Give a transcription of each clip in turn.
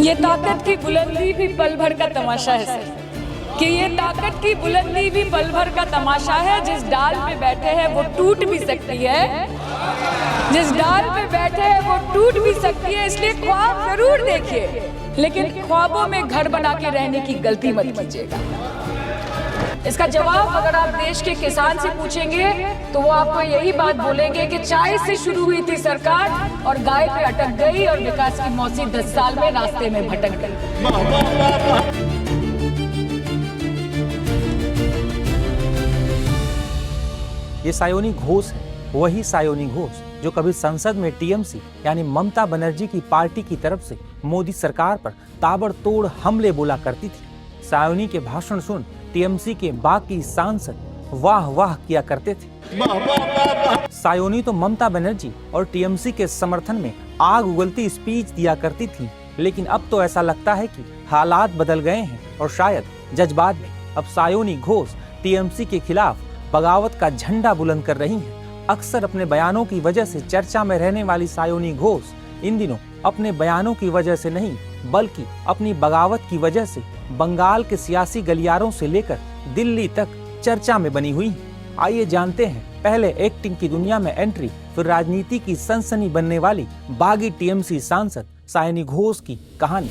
ये ताकत की बुलंदी भी पल भर का तमाशा है सर, कि ये ताकत की बुलंदी भी पल भर का तमाशा है। जिस डाल पे बैठे हैं वो टूट भी सकती है, जिस डाल पे बैठे हैं वो टूट भी सकती है। इसलिए ख्वाब जरूर देखिए, लेकिन ख्वाबों में घर बना के रहने की गलती मत कीजिएगा। इसका जवाब अगर आप देश के किसान से पूछेंगे तो वो आपको यही बात बोलेंगे कि चाय से शुरू हुई थी सरकार और गाय पे अटक गई और विकास की मौसी 10 साल में रास्ते में भटक गई। ये सायोनी घोष है, वही सायोनी घोष जो कभी संसद में टीएमसी यानी ममता बनर्जी की पार्टी की तरफ से मोदी सरकार पर ताबड़तोड़ हमले बोला करती थी। सायोनी के भाषण सुन टीएमसी के बाकी सांसद वाह वाह किया करते थे। सायोनी तो ममता बनर्जी और टीएमसी के समर्थन में आग उगलती स्पीच दिया करती थी, लेकिन अब तो ऐसा लगता है कि हालात बदल गए हैं और शायद जज्बात भी। अब सायोनी घोष टीएमसी के खिलाफ बगावत का झंडा बुलंद कर रही हैं। अक्सर अपने बयानों की वजह से चर्चा में रहने वाली सायोनी घोष इन दिनों अपने बयानों की वजह से नहीं बल्कि अपनी बगावत की वजह से बंगाल के सियासी गलियारों से लेकर दिल्ली तक चर्चा में बनी हुई है। आइए जानते हैं पहले एक्टिंग की दुनिया में एंट्री फिर राजनीति की सनसनी बनने वाली बागी टीएमसी सांसद सायोनी घोष की कहानी।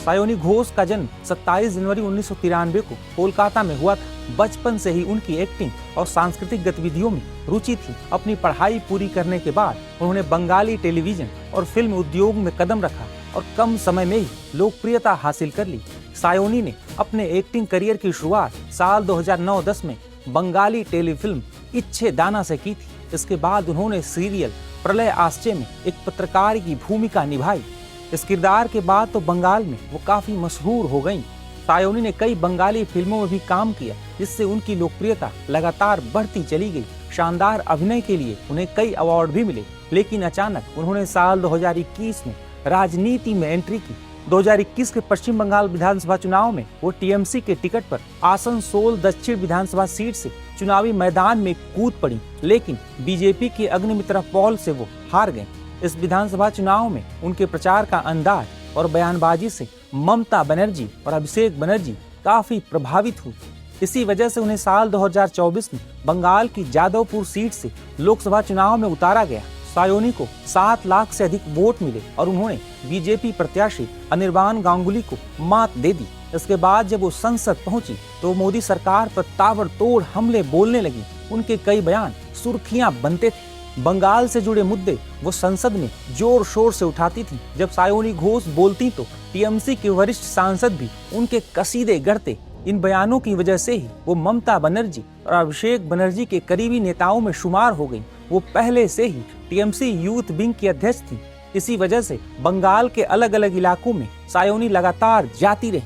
सायोनी घोष का जन्म 27 जनवरी 1993 को कोलकाता में हुआ था। बचपन से ही उनकी एक्टिंग और सांस्कृतिक गतिविधियों में रुचि थी। अपनी पढ़ाई पूरी करने के बाद उन्होंने बंगाली टेलीविजन और फिल्म उद्योग में कदम रखा और कम समय में ही लोकप्रियता हासिल कर ली। सायोनी ने अपने एक्टिंग करियर की शुरुआत साल 2009-10 में बंगाली टेलीफिल्म इच्छे दाना से की थी। इसके बाद उन्होंने सीरियल प्रलय आश्चर्य में एक पत्रकार की भूमिका निभाई। इस किरदार के बाद तो बंगाल में वो काफी मशहूर हो गईं। सायोनी ने कई बंगाली फिल्मों में भी काम किया, जिससे उनकी लोकप्रियता लगातार बढ़ती चली गई। शानदार अभिनय के लिए उन्हें कई अवार्ड भी मिले, लेकिन अचानक उन्होंने साल 2021 में राजनीति में एंट्री की। 2021 के पश्चिम बंगाल विधानसभा चुनाव में वो टीएमसी के टिकट पर आसनसोल दक्षिण विधानसभा सीट से चुनावी मैदान में कूद पड़ी, लेकिन बीजेपी के अग्निमित्रा पॉल से वो हार गए। इस विधानसभा चुनाव में उनके प्रचार का अंदाज और बयानबाजी से ममता बनर्जी और अभिषेक बनर्जी काफी प्रभावित हुई। इसी वजह से उन्हें साल 2024 में बंगाल की जादवपुर सीट से लोकसभा चुनाव में उतारा गया। सायोनी को 7 लाख से अधिक वोट मिले और उन्होंने बीजेपी प्रत्याशी अनिर्बान गांगुली को मात दे दी। इसके बाद जब वो संसद पहुंची तो मोदी सरकार पर ताबड़तोड़ हमले बोलने लगी। उनके कई बयान सुर्खियां बनते थे। बंगाल से जुड़े मुद्दे वो संसद में जोर शोर से उठाती थी। जब सायोनी घोष बोलती तो टीएमसी के वरिष्ठ सांसद भी उनके कसीदे गढ़ते। इन बयानों की वजह से ही वो ममता बनर्जी और अभिषेक बनर्जी के करीबी नेताओं में शुमार हो गई। वो पहले से ही टीएमसी यूथ विंग की अध्यक्ष थी। इसी वजह से बंगाल के अलग अलग इलाकों में सायोनी लगातार जाती रही।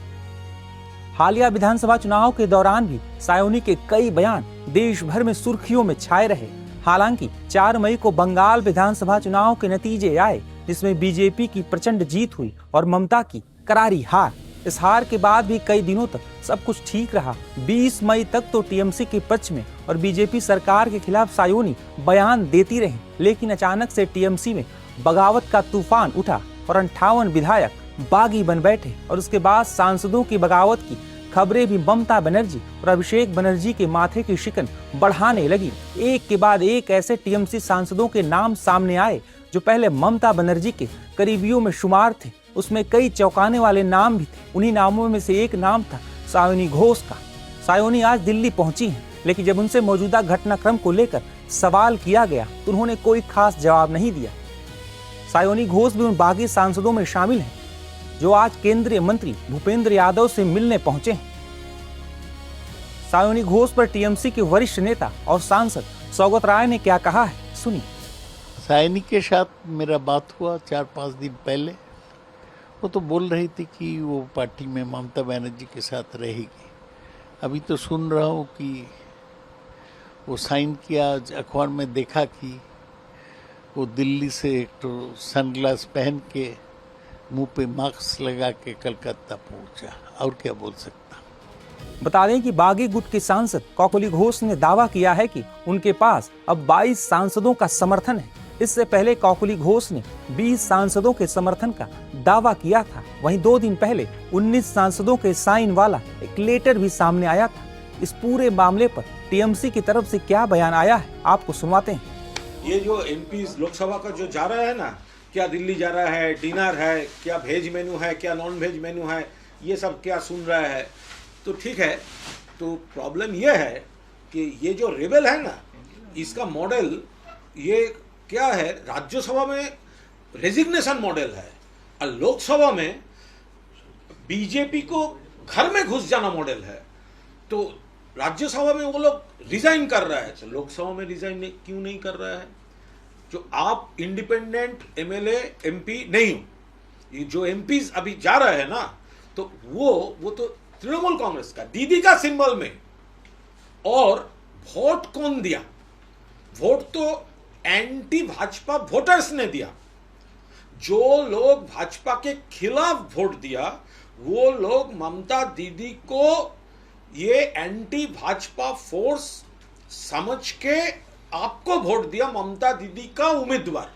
हालिया विधानसभा चुनाव के दौरान भी सायोनी के कई बयान देश भर में सुर्खियों में छाए रहे। हालांकि 4 मई को बंगाल विधानसभा चुनाव के नतीजे आए, जिसमें बीजेपी की प्रचंड जीत हुई और ममता की करारी हार। इस हार के बाद भी कई दिनों तक सब कुछ ठीक रहा। 20 मई तक तो टीएमसी के पक्ष में और बीजेपी सरकार के खिलाफ सायोनी बयान देती रही, लेकिन अचानक से टीएमसी में बगावत का तूफान उठा और 58 विधायक बागी बन बैठे और उसके बाद सांसदों की बगावत की खबरें भी ममता बनर्जी और अभिषेक बनर्जी के माथे की शिकन बढ़ाने लगी। एक के बाद एक ऐसे टीएमसी सांसदों के नाम सामने आए जो पहले ममता बनर्जी के करीबियों में शुमार थे। उसमें कई चौंकाने वाले नाम भी थे। उन्हीं नामों में से एक नाम था सायोनी घोष का। सायोनी आज दिल्ली पहुंची हैं, लेकिन जब उनसे मौजूदा घटनाक्रम को लेकर सवाल किया गया तो उन्होंने कोई खास जवाब नहीं दिया। सायोनी घोष भी उन बागी सांसदों में शामिल हैं जो आज केंद्रीय मंत्री भूपेंद्र यादव से मिलने पहुंचे हैं। सायोनी घोष पर टीएमसी के वरिष्ठ नेता और सांसद सौगत राय ने क्या कहा है, सुनिए। सायोनी के साथ मेरा बात हुआ 4-5 दिन पहले। वो तो बोल रही थी कि वो पार्टी में ममता बनर्जी के साथ रहेगी। अभी तो सुन रहा हूँ कि वो साइन किया। अखबार में देखा कि वो दिल्ली से एक तो सनग्लास पहन के मुंह पे मास्क लगा के कलकत्ता पहुंचा। और क्या बोल सकता। बता दें कि बागी गुट के सांसद कौकुली घोष ने दावा किया है कि उनके पास अब 22 सांसदों का समर्थन है। इससे पहले कौकुली घोष ने 20 सांसदों के समर्थन का दावा किया था। वहीं 2 दिन पहले 19 सांसदों के साइन वाला एक लेटर भी सामने आया था। इस पूरे मामले पर टीएमसी की तरफ से क्या बयान आया है, आपको सुनवाते हैं। ये जो एमपी लोकसभा का जो जा रहा है ना, क्या दिल्ली जा रहा है, डिनर है, क्या वेज मेनू है, क्या नॉन वेज मेनू है, ये सब क्या सुन रहा है, तो ठीक है। तो प्रॉब्लम ये है कि ये जो रेबल है ना, इसका मॉडल ये क्या है, राज्यसभा में रेजिग्नेशन मॉडल है और लोकसभा में बीजेपी को घर में घुस जाना मॉडल है। तो राज्यसभा में वो लोग रिजाइन कर रहा है, तो लोकसभा में रिजाइन क्यों नहीं कर रहा है? जो आप इंडिपेंडेंट एमएलए एमपी नहीं हो, ये जो एमपीज अभी जा रहा है ना, तो वो तो तृणमूल कांग्रेस का दीदी का सिंबल में, और वोट कौन दिया? वोट तो एंटी भाजपा वोटर्स ने दिया। जो लोग भाजपा के खिलाफ वोट दिया वो लोग ममता दीदी को ये एंटी भाजपा फोर्स समझ के आपको वोट दिया, ममता दीदी का उम्मीदवार।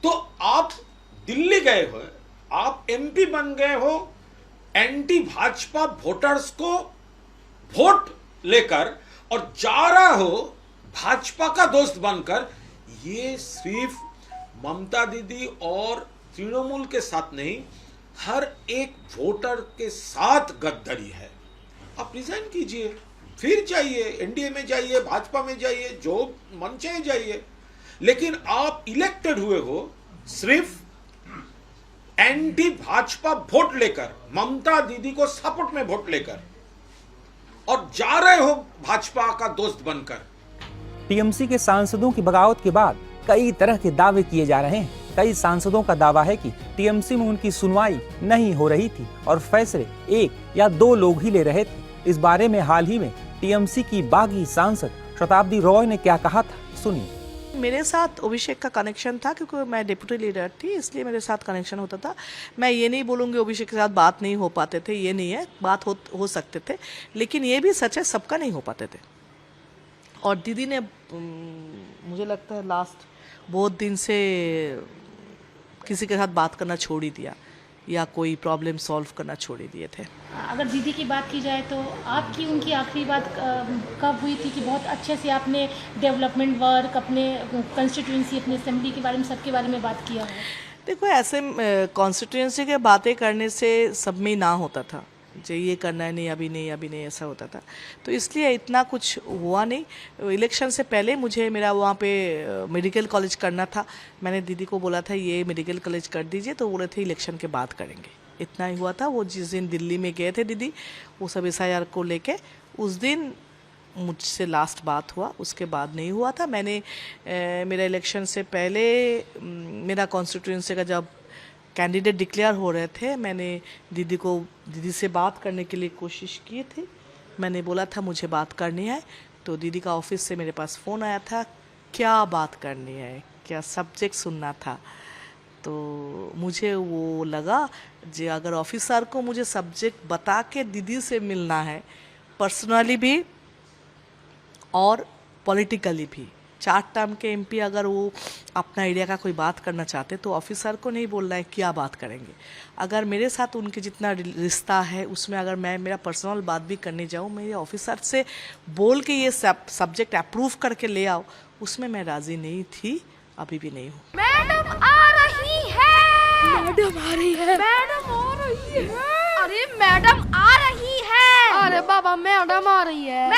तो आप दिल्ली गए हो, आप एमपी बन गए हो एंटी भाजपा वोटर्स को वोट लेकर, और जा रहा हो भाजपा का दोस्त बनकर। ये सिर्फ ममता दीदी और तृणमूल के साथ नहीं, हर एक वोटर के साथ गद्दारी है। आप रिजाइन कीजिए, फिर जाइए एनडीए में, जाइए भाजपा में, जाइए जो मन चाहे जाइए, लेकिन आप इलेक्टेड हुए हो सिर्फ एंटी भाजपा वोट लेकर, ममता दीदी को सपोर्ट में वोट लेकर, और जा रहे हो भाजपा का दोस्त बनकर। टीएमसी के सांसदों की बगावत के बाद कई तरह के दावे किए जा रहे हैं। कई सांसदों का दावा है कि टीएमसी में उनकी सुनवाई नहीं हो रही थी और फैसले 1 या 2 लोग ही ले रहे थे। इस बारे में हाल ही में टीएमसी की बागी सांसद शताब्दी रॉय ने क्या कहा था, सुनिए। मेरे साथ अभिषेक का कनेक्शन था क्योंकि मैं डिप्टी लीडर थी, इसलिए मेरे साथ कनेक्शन होता था। मैं ये नहीं बोलूँगी अभिषेक के साथ बात नहीं हो पाते थे, ये नहीं है, बात हो सकते थे, लेकिन ये भी सच है सबका नहीं हो पाते थे। और दीदी ने मुझे लगता है लास्ट बहुत दिन से किसी के साथ बात करना छोड़ ही दिया, या कोई प्रॉब्लम सॉल्व करना छोड़ ही दिए थे। अगर दीदी की बात की जाए तो आपकी उनकी आखिरी बात कब हुई थी कि बहुत अच्छे से आपने डेवलपमेंट वर्क, अपने कंस्टिट्यूंसी, अपने असेंबली के बारे में, सबके बारे में बात किया है? देखो, ऐसे कॉन्स्टिट्यूंसी के बातें करने से सब में ना होता था, जो ये करना है, नहीं अभी नहीं, ऐसा होता था। तो इसलिए इतना कुछ हुआ नहीं। इलेक्शन से पहले मुझे मेरा वहाँ पे मेडिकल कॉलेज करना था। मैंने दीदी को बोला था ये मेडिकल कॉलेज कर दीजिए, तो बोले थे इलेक्शन के बाद करेंगे। इतना ही हुआ था। वो जिस दिन दिल्ली में गए थे दीदी, वो सब SIR को लेके, उस दिन मुझसे लास्ट बात हुआ, उसके बाद नहीं हुआ था। मैंने मेरा इलेक्शन से पहले मेरा कॉन्स्टिट्यूंसी का जब कैंडिडेट डिक्लेयर हो रहे थे, मैंने दीदी से बात करने के लिए कोशिश की थी। मैंने बोला था मुझे बात करनी है, तो दीदी का ऑफिस से मेरे पास फ़ोन आया था, क्या बात करनी है, क्या सब्जेक्ट सुनना था। तो मुझे वो लगा जो अगर ऑफिसर को मुझे सब्जेक्ट बता के दीदी से मिलना है, पर्सनली भी और पॉलिटिकली भी, 4 टर्म के MP अगर वो अपना एरिया का कोई बात करना चाहते तो ऑफिसर को नहीं बोलना है क्या बात करेंगे। अगर मेरे साथ उनके जितना रिश्ता है उसमें अगर मैं मेरा पर्सनल बात भी करने जाऊँ, मेरे ऑफिसर से बोल के ये सब्जेक्ट अप्रूव करके ले आओ, उसमें मैं राज़ी नहीं थी, अभी भी नहीं हूँ। मैडम आ रही है, मैडम आ रही है, मैडम आ रही है, अरे मैडम आ रही है, अरे बाबा मैडम आ रही है।